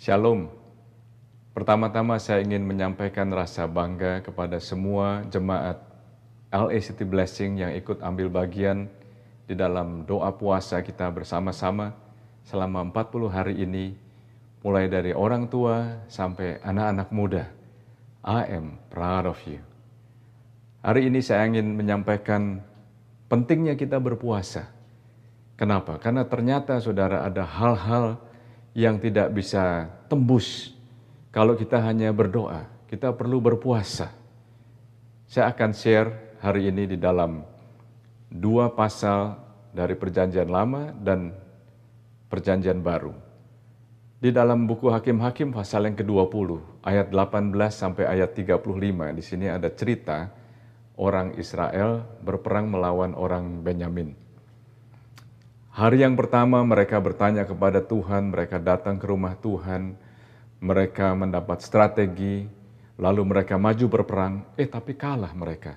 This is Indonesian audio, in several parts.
Shalom. Pertama-tama saya ingin menyampaikan rasa bangga kepada semua jemaat LA City Blessing yang ikut ambil bagian di dalam doa puasa kita bersama-sama selama 40 hari ini, mulai dari orang tua sampai anak-anak muda. I am proud of you. Hari ini saya ingin menyampaikan pentingnya kita berpuasa. Kenapa? Karena ternyata saudara ada hal-hal yang tidak bisa tembus kalau kita hanya berdoa. Kita perlu berpuasa. Saya akan share hari ini di dalam 2 pasal dari Perjanjian Lama dan Perjanjian Baru. Di dalam buku Hakim-Hakim pasal yang ke-20, ayat 18 sampai ayat 35, di sini ada cerita orang Israel berperang melawan orang Benyamin. Hari yang pertama mereka bertanya kepada Tuhan, mereka datang ke rumah Tuhan, mereka mendapat strategi, lalu mereka maju berperang, tapi kalah mereka.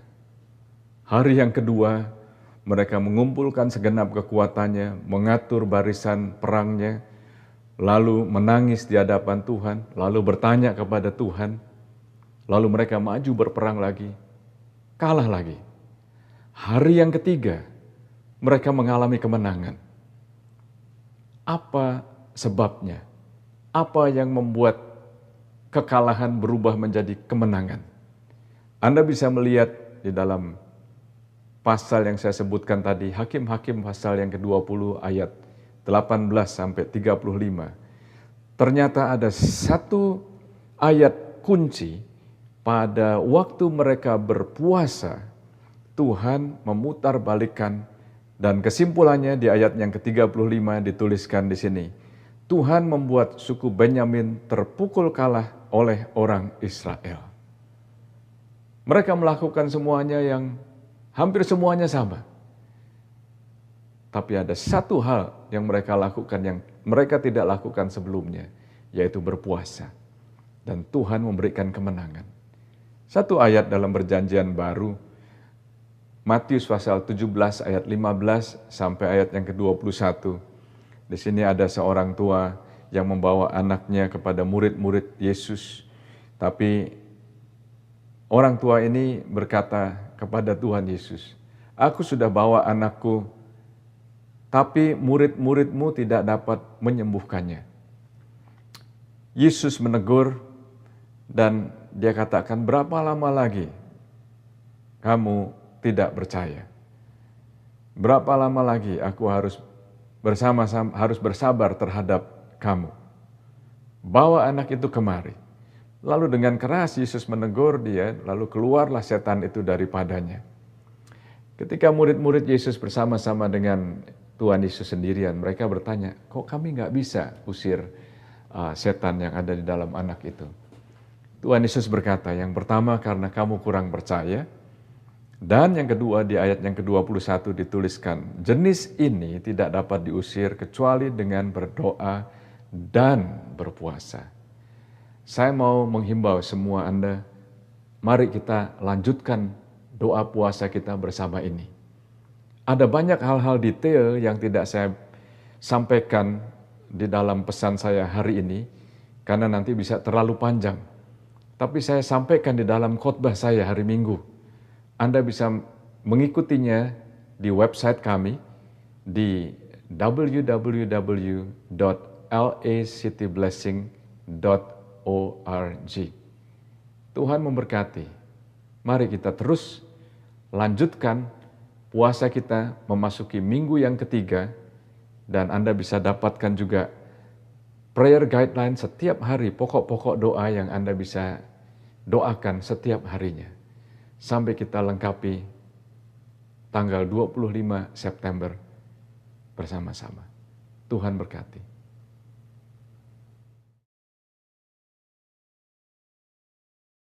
Hari yang kedua, mereka mengumpulkan segenap kekuatannya, mengatur barisan perangnya, lalu menangis di hadapan Tuhan, lalu bertanya kepada Tuhan, lalu mereka maju berperang lagi, kalah lagi. Hari yang ketiga, mereka mengalami kemenangan. Apa sebabnya? Apa yang membuat kekalahan berubah menjadi kemenangan? Anda bisa melihat di dalam pasal yang saya sebutkan tadi, Hakim-Hakim pasal yang ke-20 ayat 18 sampai 35. Ternyata ada satu ayat kunci pada waktu mereka berpuasa, Tuhan memutarbalikkan. Dan kesimpulannya di ayat yang ke-35 dituliskan di sini. Tuhan membuat suku Benyamin terpukul kalah oleh orang Israel. Mereka melakukan semuanya yang hampir semuanya sama. Tapi ada satu hal yang mereka lakukan yang mereka tidak lakukan sebelumnya, yaitu berpuasa. Dan Tuhan memberikan kemenangan. Satu ayat dalam Perjanjian Baru, Matius pasal 17 ayat 15 sampai ayat yang ke-21. Di sini ada seorang tua yang membawa anaknya kepada murid-murid Yesus. Tapi orang tua ini berkata kepada Tuhan Yesus, "Aku sudah bawa anakku, tapi murid-muridmu tidak dapat menyembuhkannya." Yesus menegur dan dia katakan, "Berapa lama lagi kamu tidak percaya? Berapa lama lagi aku harus bersabar terhadap kamu? Bawa anak itu kemari." Lalu dengan keras Yesus menegur dia, lalu keluarlah setan itu daripadanya. Ketika murid-murid Yesus bersama-sama dengan Tuhan Yesus sendirian, mereka bertanya, "Kok kami nggak bisa usir setan yang ada di dalam anak itu?" Tuhan Yesus berkata, "Yang pertama karena kamu kurang percaya. Dan yang kedua di ayat yang ke-21 dituliskan, jenis ini tidak dapat diusir kecuali dengan berdoa dan berpuasa." Saya mau menghimbau semua Anda, mari kita lanjutkan doa puasa kita bersama ini. Ada banyak hal-hal detail yang tidak saya sampaikan di dalam pesan saya hari ini, karena nanti bisa terlalu panjang. Tapi saya sampaikan di dalam khotbah saya hari Minggu. Anda bisa mengikutinya di website kami di www.lacityblessing.org. Tuhan memberkati. Mari kita terus lanjutkan puasa kita memasuki minggu yang ketiga, dan Anda bisa dapatkan juga prayer guideline setiap hari, pokok-pokok doa yang Anda bisa doakan setiap harinya. Sampai kita lengkapi tanggal 25 September bersama-sama. Tuhan berkati.